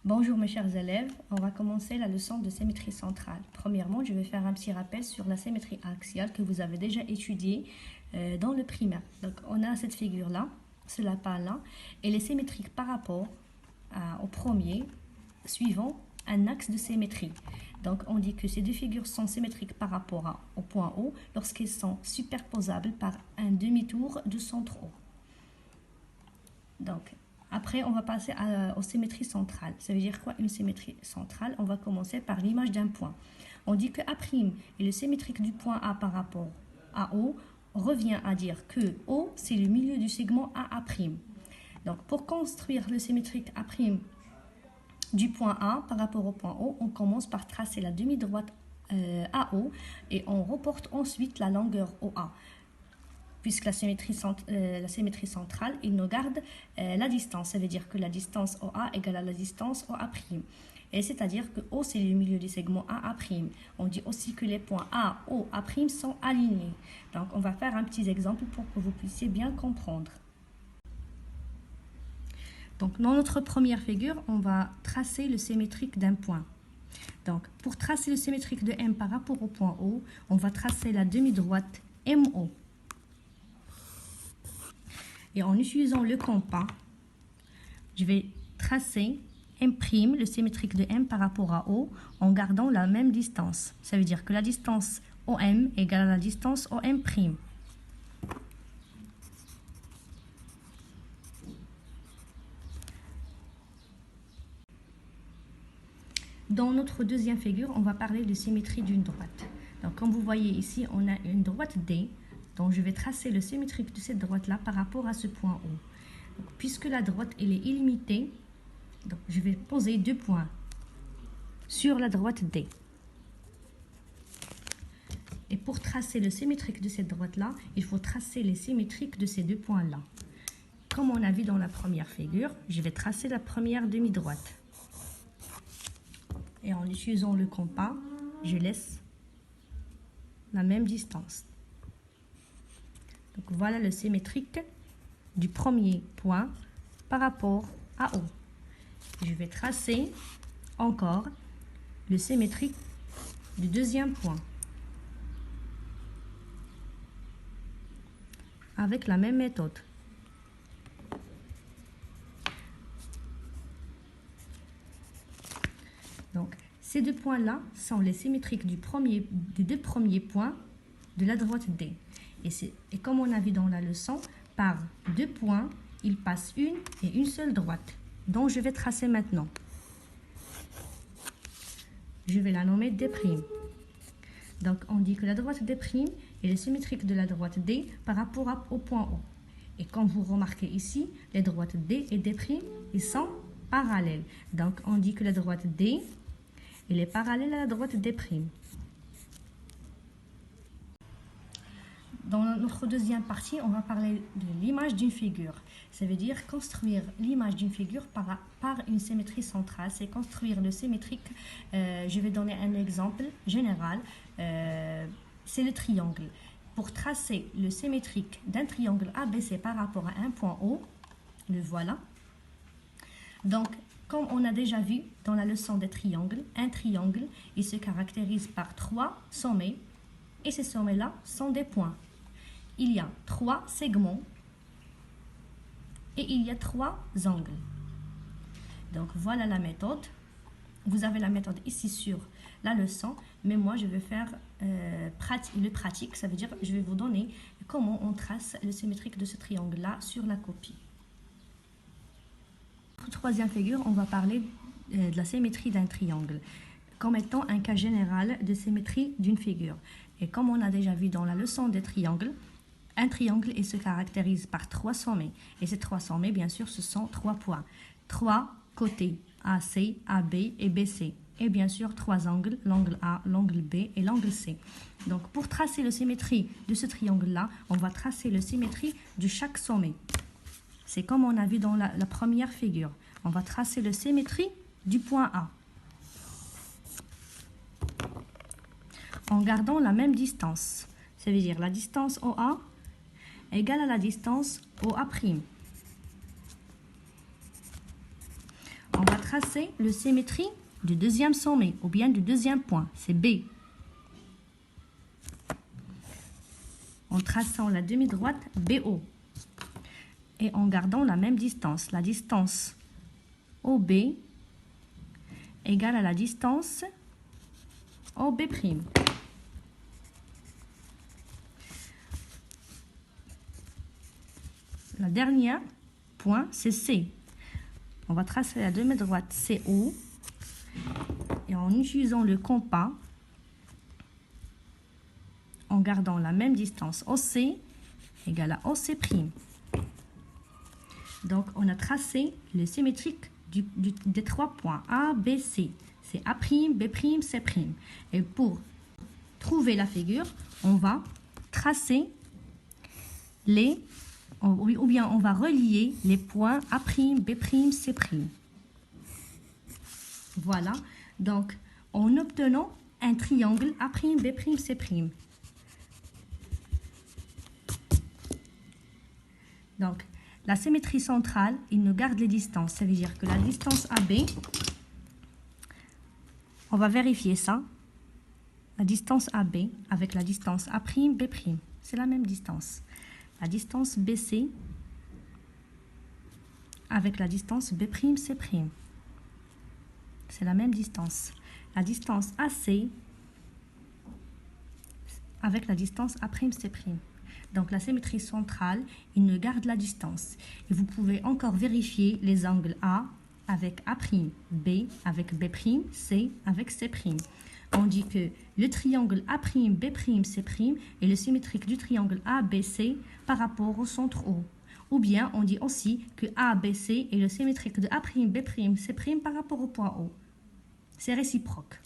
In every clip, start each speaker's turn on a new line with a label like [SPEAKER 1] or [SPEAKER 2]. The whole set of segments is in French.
[SPEAKER 1] Bonjour mes chers élèves, on va commencer la leçon de symétrie centrale. Premièrement, je vais faire un petit rappel sur la symétrie axiale que vous avez déjà étudiée dans le primaire. Donc on a cette figure-là, ce lapin-là, elle est symétrique par rapport au premier, suivant un axe de symétrie. Donc on dit que ces deux figures sont symétriques par rapport au point O lorsqu'elles sont superposables par un demi-tour de centre O. Donc, après, on va passer aux symétries centrales. Ça veut dire quoi une symétrie centrale? On va commencer par l'image d'un point. On dit que A' est le symétrique du point A par rapport à O, revient à dire que O, c'est le milieu du segment AA'. Donc, pour construire le symétrique A' du point A par rapport au point O, on commence par tracer la demi-droite AO et on reporte ensuite la longueur OA. Puisque la symétrie centrale, il nous garde la distance. Ça veut dire que la distance OA égale à la distance OA'. Et c'est-à-dire que O, c'est le milieu du segment AA'. On dit aussi que les points A, O, A' sont alignés. Donc, on va faire un petit exemple pour que vous puissiez bien comprendre. Donc, dans notre première figure, on va tracer le symétrique d'un point. Donc, pour tracer le symétrique de M par rapport au point O, on va tracer la demi-droite MO. Et en utilisant le compas, je vais tracer M', le symétrique de M par rapport à O, en gardant la même distance. Ça veut dire que la distance OM égale à la distance OM'. Dans notre deuxième figure, on va parler de symétrie d'une droite. Donc, comme vous voyez ici, on a une droite D. Donc, je vais tracer le symétrique de cette droite-là par rapport à ce point O. Donc, puisque la droite elle est illimitée, donc je vais poser 2 points sur la droite D. Et pour tracer le symétrique de cette droite-là, il faut tracer les symétriques de ces 2 points-là. Comme on a vu dans la première figure, je vais tracer la première demi-droite. Et en utilisant le compas, je laisse la même distance. Donc voilà le symétrique du premier point par rapport à O. Je vais tracer encore le symétrique du deuxième point avec la même méthode. Donc ces deux points-là sont les symétriques des deux premiers points de la droite D. Et comme on a vu dans la leçon, par 2 points, il passe une seule droite, dont je vais tracer maintenant. Je vais la nommer D'. Donc, on dit que la droite D' est le symétrique de la droite D par rapport au point O. Et comme vous remarquez ici, les droites D et D', ils sont parallèles. Donc, on dit que la droite D, elle est parallèle à la droite D'. Dans notre deuxième partie, on va parler de l'image d'une figure. Ça veut dire construire l'image d'une figure par une symétrie centrale. C'est construire le symétrique. Je vais donner un exemple général. C'est le triangle. Pour tracer le symétrique d'un triangle ABC par rapport à un point O, le voilà. Donc, comme on a déjà vu dans la leçon des triangles, un triangle, il se caractérise par 3 sommets. Et ces sommets-là sont des points. Il y a 3 segments et il y a 3 angles. Donc voilà la méthode. Vous avez la méthode ici sur la leçon, mais moi je vais faire le pratique. Ça veut dire que je vais vous donner comment on trace le symétrique de ce triangle-là sur la copie. Pour la troisième figure, on va parler de la symétrie d'un triangle comme étant un cas général de symétrie d'une figure. Et comme on a déjà vu dans la leçon des triangles, un triangle il se caractérise par 3 sommets. Et ces 3 sommets, bien sûr, ce sont 3 points. 3 côtés, AC, AB et BC. Et bien sûr, 3 angles, l'angle A, l'angle B et l'angle C. Donc, pour tracer la symétrie de ce triangle-là, on va tracer la symétrie de chaque sommet. C'est comme on a vu dans la première figure. On va tracer la symétrie du point A, en gardant la même distance. Ça veut dire la distance OA égale à la distance OA'. On va tracer le symétrie du deuxième sommet ou bien du deuxième point, c'est B. En traçant la demi-droite BO et en gardant la même distance. La distance OB égale à la distance OB'. La dernière point, c'est C. On va tracer la demi-droite CO et en utilisant le compas, en gardant la même distance OC égale à OC'. Donc, on a tracé le symétrique des trois points A, B, C. C'est A', B', C'. Et pour trouver la figure, on va tracer ou bien on va relier les points A', B', C'. Voilà. Donc, en obtenant un triangle A', B', C'. Donc, la symétrie centrale, il nous garde les distances. Ça veut dire que la distance AB, on va vérifier ça. La distance AB avec la distance A', B', c'est la même distance. La distance BC avec la distance B', C', c'est la même distance. La distance AC avec la distance A', C'. Donc, la symétrie centrale, il ne garde la distance. Et vous pouvez encore vérifier les angles A avec A', B avec B', C avec C'. On dit que le triangle A', B', C' est le symétrique du triangle ABC par rapport au centre O. Ou bien, on dit aussi que ABC est le symétrique de A', B', C' par rapport au point O. C'est réciproque.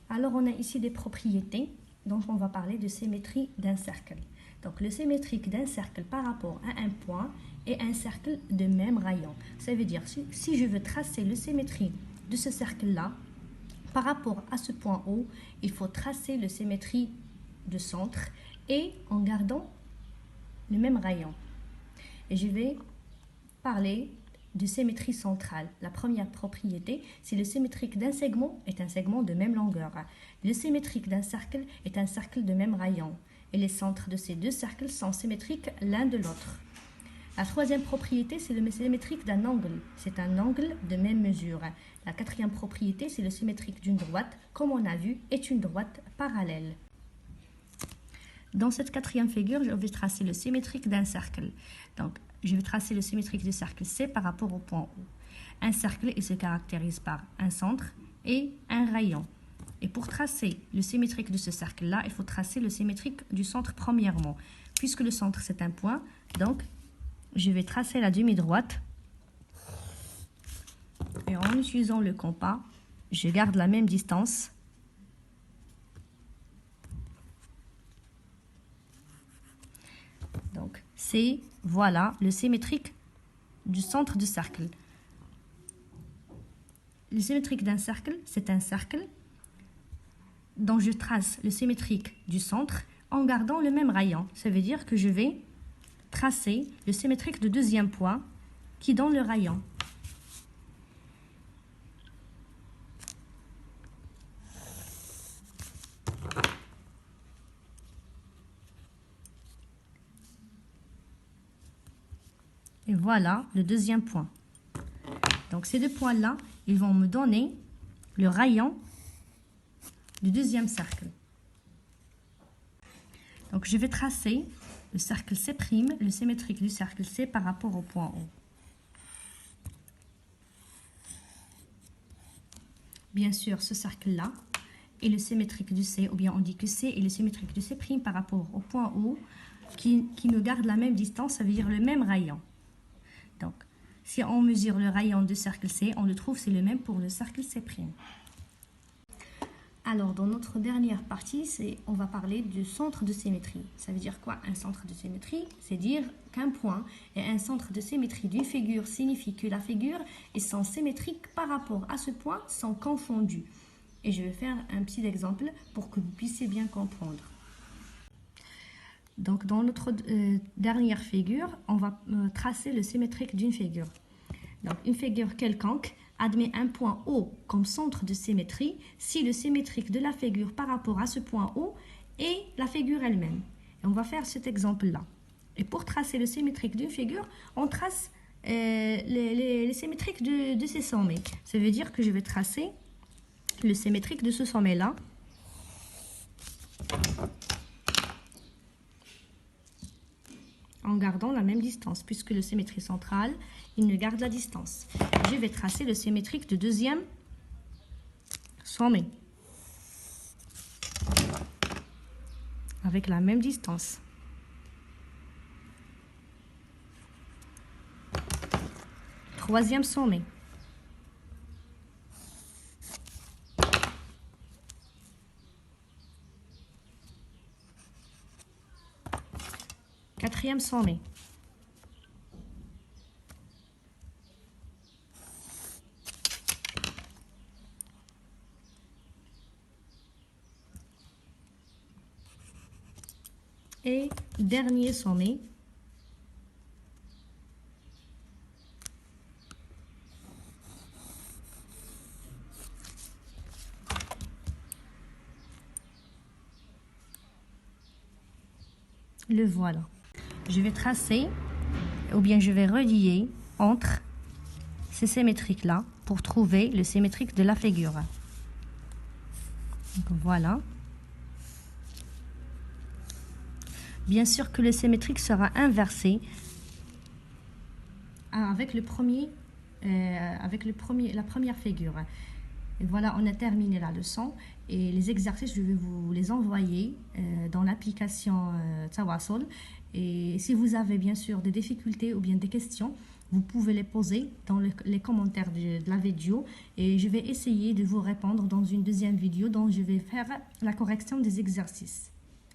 [SPEAKER 1] Alors, on a ici des propriétés. Donc, on va parler de symétrie d'un cercle. Donc, le symétrique d'un cercle par rapport à un point est un cercle de même rayon. Ça veut dire, si je veux tracer le symétrie de ce cercle-là, par rapport à ce point O, il faut tracer le symétrie de centre et en gardant le même rayon. Et je vais parler de symétrie centrale. La première propriété, c'est le symétrique d'un segment est un segment de même longueur. Le symétrique d'un cercle est un cercle de même rayon. Et les centres de ces deux cercles sont symétriques l'un de l'autre. La troisième propriété, c'est le symétrique d'un angle. C'est un angle de même mesure. La quatrième propriété, c'est le symétrique d'une droite, comme on a vu, est une droite parallèle. Dans cette quatrième figure, je vais tracer le symétrique d'un cercle. Donc, je vais tracer le symétrique du cercle C par rapport au point O. Un cercle, il se caractérise par un centre et un rayon. Et pour tracer le symétrique de ce cercle-là, il faut tracer le symétrique du centre premièrement. Puisque le centre, c'est un point, donc, je vais tracer la demi-droite. Et en utilisant le compas, je garde la même distance. Donc, c'est, voilà, le symétrique du centre du cercle. Le symétrique d'un cercle, c'est un cercle dont je trace le symétrique du centre en gardant le même rayon. Ça veut dire que je vais tracer le symétrique du deuxième point qui donne le rayon. Et voilà le deuxième point. Donc ces deux points-là, ils vont me donner le rayon du deuxième cercle. Donc je vais tracer le cercle C', le symétrique du cercle C par rapport au point O. Bien sûr, ce cercle-là est le symétrique du C, ou bien on dit que C est le symétrique du C' par rapport au point O qui nous garde la même distance, ça veut dire le même rayon. Donc, si on mesure le rayon du cercle C, on le trouve, c'est le même pour le cercle C'. Alors, dans notre dernière partie, on va parler du centre de symétrie. Ça veut dire quoi, un centre de symétrie? C'est dire qu'un point et un centre de symétrie d'une figure signifie que la figure et son symétrique par rapport à ce point sont confondus. Et je vais faire un petit exemple pour que vous puissiez bien comprendre. Donc, dans notre dernière figure, on va tracer le symétrique d'une figure. Donc, une figure quelconque admet un point O comme centre de symétrie si le symétrique de la figure par rapport à ce point O est la figure elle-même. Et on va faire cet exemple-là. Et pour tracer le symétrique d'une figure, on trace les symétriques de ces sommets. Ça veut dire que je vais tracer le symétrique de ce sommet-là. En gardant la même distance, puisque le symétrie centrale, il ne garde la distance. Je vais tracer le symétrique du deuxième sommet. Avec la même distance. Troisième sommet. Quatrième sommet. Et dernier sommet. Le voilà. Je vais tracer, ou bien je vais relier entre ces symétriques-là pour trouver le symétrique de la figure. Donc voilà. Bien sûr que le symétrique sera inversé avec la première figure. Et voilà, on a terminé la leçon et les exercices, je vais vous les envoyer dans l'application Tawasul. Et si vous avez bien sûr des difficultés ou bien des questions, vous pouvez les poser dans les commentaires de la vidéo et je vais essayer de vous répondre dans une deuxième vidéo dont je vais faire la correction des exercices.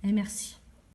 [SPEAKER 1] Et merci.